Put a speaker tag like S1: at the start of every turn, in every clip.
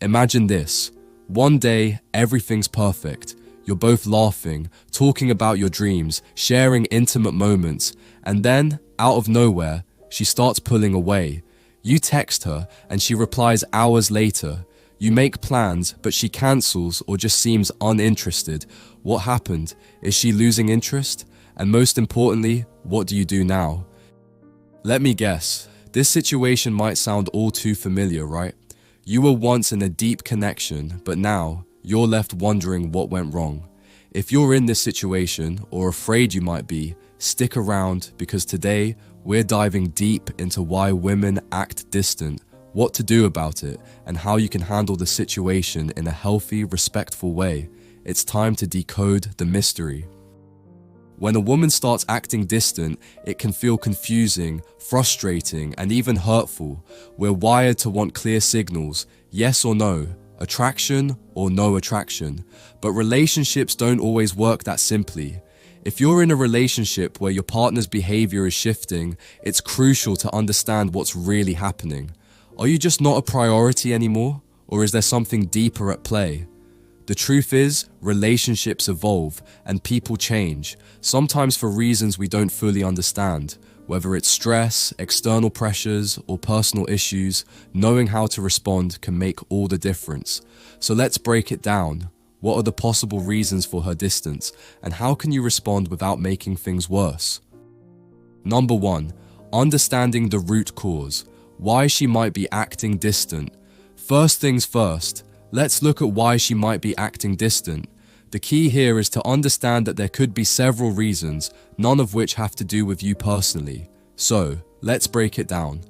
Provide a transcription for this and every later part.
S1: Imagine this. One day, everything's perfect. You're both laughing, talking about your dreams, sharing intimate moments, and then, out of nowhere, she starts pulling away. You text her, and she replies hours later. You make plans, but she cancels or just seems uninterested. What happened? Is she losing interest? And most importantly, what do you do now? Let me guess. This situation might sound all too familiar, right? You were once in a deep connection, but now you're left wondering what went wrong. If you're in this situation, or afraid you might be, stick around because today we're diving deep into why women act distant, what to do about it, and how you can handle the situation in a healthy, respectful way. It's time to decode the mystery. When a woman starts acting distant, it can feel confusing, frustrating, and even hurtful. We're wired to want clear signals, yes or no, attraction or no attraction. But relationships don't always work that simply. If you're in a relationship where your partner's behavior is shifting, it's crucial to understand what's really happening. Are you just not a priority anymore? Or is there something deeper at play? The truth is, relationships evolve and people change, sometimes for reasons we don't fully understand. Whether it's stress, external pressures, or personal issues, knowing how to respond can make all the difference. So let's break it down. What are the possible reasons for her distance, and how can you respond without making things worse? Number 1. Understanding the root cause. Why she might be acting distant. First things first. Let's look at why she might be acting distant. The key here is to understand that there could be several reasons, none of which have to do with you personally. So, let's break it down.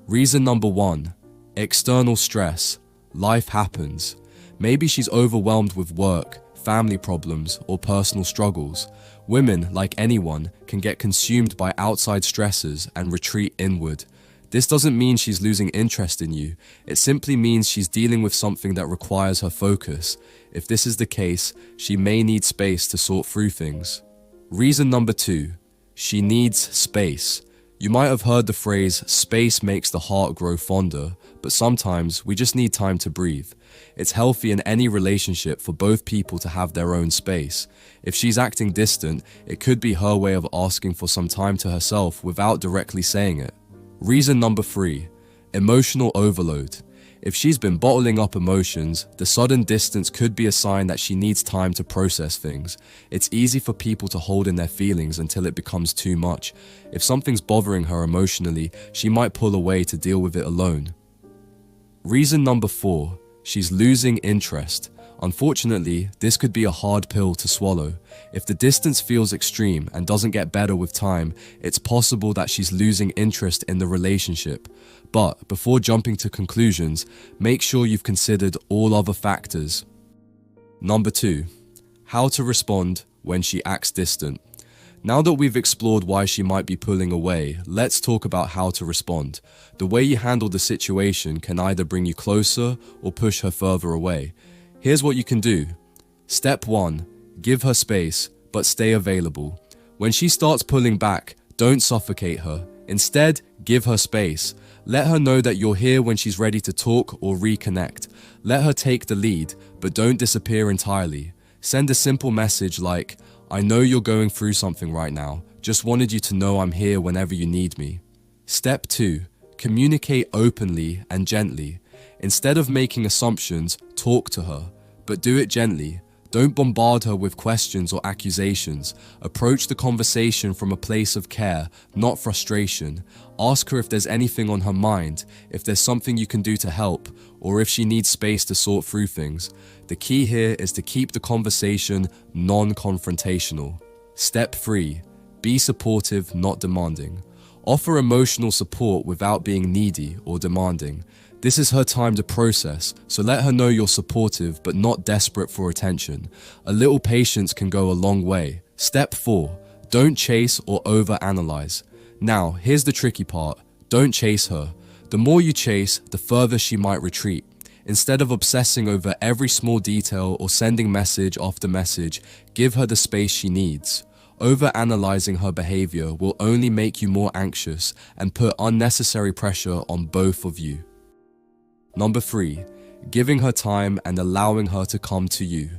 S1: Reason number 1. External stress. Life happens. Maybe she's overwhelmed with work, family problems, or personal struggles. Women, like anyone, can get consumed by outside stresses and retreat inward. This doesn't mean she's losing interest in you. It simply means she's dealing with something that requires her focus. If this is the case, she may need space to sort through things. Reason number 2. She needs space. You might have heard the phrase, space makes the heart grow fonder, but sometimes we just need time to breathe. It's healthy in any relationship for both people to have their own space. If she's acting distant, it could be her way of asking for some time to herself without directly saying it. Reason number 3. Emotional overload. If she's been bottling up emotions, the sudden distance could be a sign that she needs time to process things. It's easy for people to hold in their feelings until it becomes too much. If something's bothering her emotionally, she might pull away to deal with it alone. Reason number 4. She's losing interest. Unfortunately, this could be a hard pill to swallow. If the distance feels extreme and doesn't get better with time, it's possible that she's losing interest in the relationship. But before jumping to conclusions, make sure you've considered all other factors. Number 2. How to respond when she acts distant. Now that we've explored why she might be pulling away, let's talk about how to respond. The way you handle the situation can either bring you closer or push her further away. Here's what you can do. Step 1. Give her space, but stay available. When she starts pulling back, don't suffocate her. Instead, give her space. Let her know that you're here when she's ready to talk or reconnect. Let her take the lead, but don't disappear entirely. Send a simple message like, "I know you're going through something right now. Just wanted you to know I'm here whenever you need me." Step 2. Communicate openly and gently. Instead of making assumptions, talk to her, but do it gently. Don't bombard her with questions or accusations. Approach the conversation from a place of care, not frustration. Ask her if there's anything on her mind, if there's something you can do to help, or if she needs space to sort through things. The key here is to keep the conversation non-confrontational. Step 3. Be supportive, not demanding. Offer emotional support without being needy or demanding. This is her time to process, so let her know you're supportive but not desperate for attention. A little patience can go a long way. Step 4. Don't chase or overanalyze. Now, here's the tricky part. Don't chase her. The more you chase, the further she might retreat. Instead of obsessing over every small detail or sending message after message, give her the space she needs. Overanalyzing her behavior will only make you more anxious and put unnecessary pressure on both of you. Number 3. giving her time and allowing her to come to you.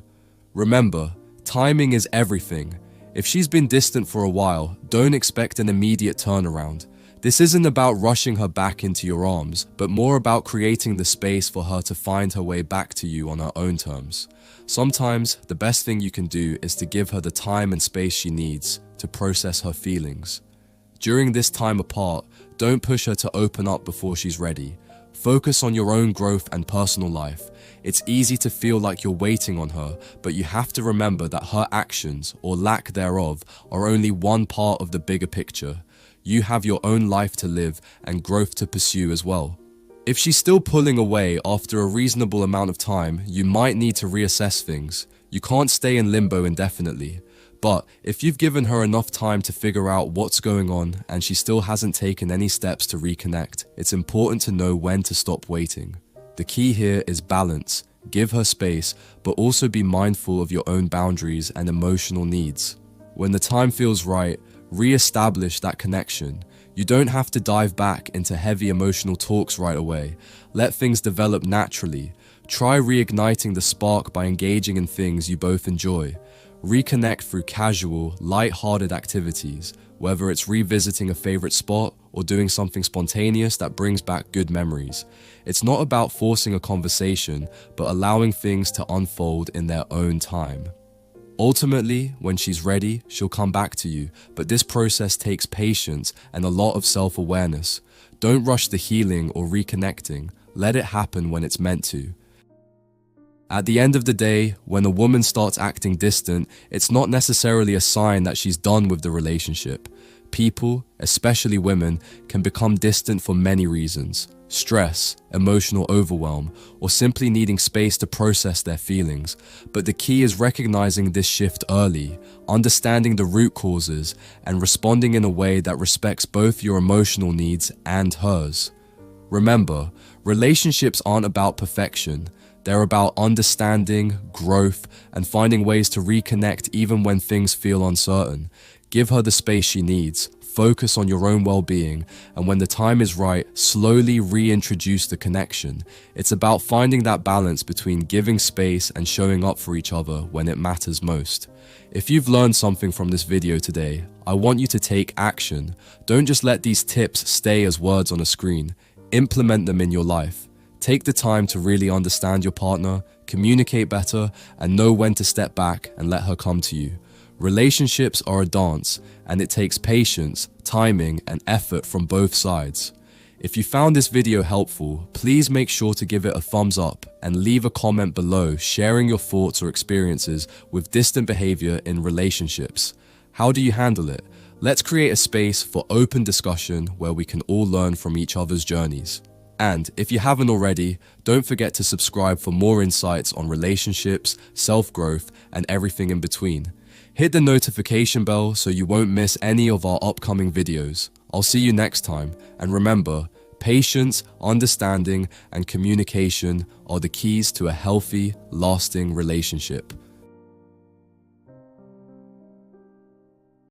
S1: Remember, timing is everything. If she's been distant for a while, don't expect an immediate turnaround. This isn't about rushing her back into your arms, but more about creating the space for her to find her way back to you on her own terms. Sometimes, the best thing you can do is to give her the time and space she needs to process her feelings. During this time apart, don't push her to open up before she's ready. Focus on your own growth and personal life. It's easy to feel like you're waiting on her, but you have to remember that her actions, or lack thereof, are only one part of the bigger picture. You have your own life to live and growth to pursue as well. If she's still pulling away after a reasonable amount of time, you might need to reassess things. You can't stay in limbo indefinitely. But if you've given her enough time to figure out what's going on and she still hasn't taken any steps to reconnect, it's important to know when to stop waiting. The key here is balance. Give her space, but also be mindful of your own boundaries and emotional needs. When the time feels right, re-establish that connection. You don't have to dive back into heavy emotional talks right away. Let things develop naturally. Try reigniting the spark by engaging in things you both enjoy. Reconnect through casual, light-hearted activities, whether it's revisiting a favorite spot or doing something spontaneous that brings back good memories. It's not about forcing a conversation, but allowing things to unfold in their own time. Ultimately, when she's ready, she'll come back to you, but this process takes patience and a lot of self-awareness. Don't rush the healing or reconnecting. Let it happen when it's meant to. At the end of the day, when a woman starts acting distant, it's not necessarily a sign that she's done with the relationship. People, especially women, can become distant for many reasons. Stress, emotional overwhelm, or simply needing space to process their feelings. But the key is recognizing this shift early, understanding the root causes, and responding in a way that respects both your emotional needs and hers. Remember, relationships aren't about perfection. They're about understanding, growth, and finding ways to reconnect even when things feel uncertain. Give her the space she needs, focus on your own well-being, and when the time is right, slowly reintroduce the connection. It's about finding that balance between giving space and showing up for each other when it matters most. If you've learned something from this video today, I want you to take action. Don't just let these tips stay as words on a screen. Implement them in your life. Take the time to really understand your partner, communicate better, and know when to step back and let her come to you. Relationships are a dance, and it takes patience, timing, and effort from both sides. If you found this video helpful, please make sure to give it a thumbs up and leave a comment below sharing your thoughts or experiences with distant behavior in relationships. How do you handle it? Let's create a space for open discussion where we can all learn from each other's journeys. And if you haven't already, don't forget to subscribe for more insights on relationships, self-growth, and everything in between. Hit the notification bell so you won't miss any of our upcoming videos. I'll see you next time, and remember, patience, understanding, and communication are the keys to a healthy, lasting relationship.